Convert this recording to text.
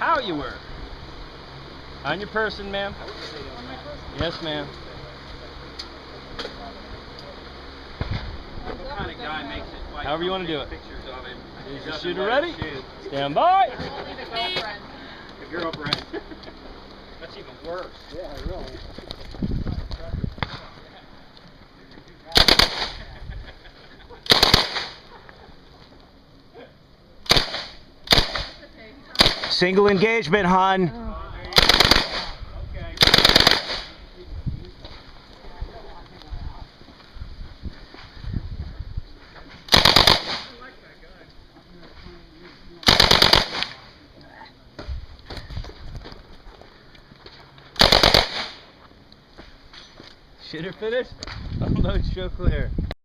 how you were. On your person, ma'am. Yes, ma'am. What kind of guy makes it like however you want to do it. Pictures of him. Is the shooter ready? Stand by. If you're up right. That's even worse. Yeah, really. Single engagement, hon. Shooter finished? Unload, show clear.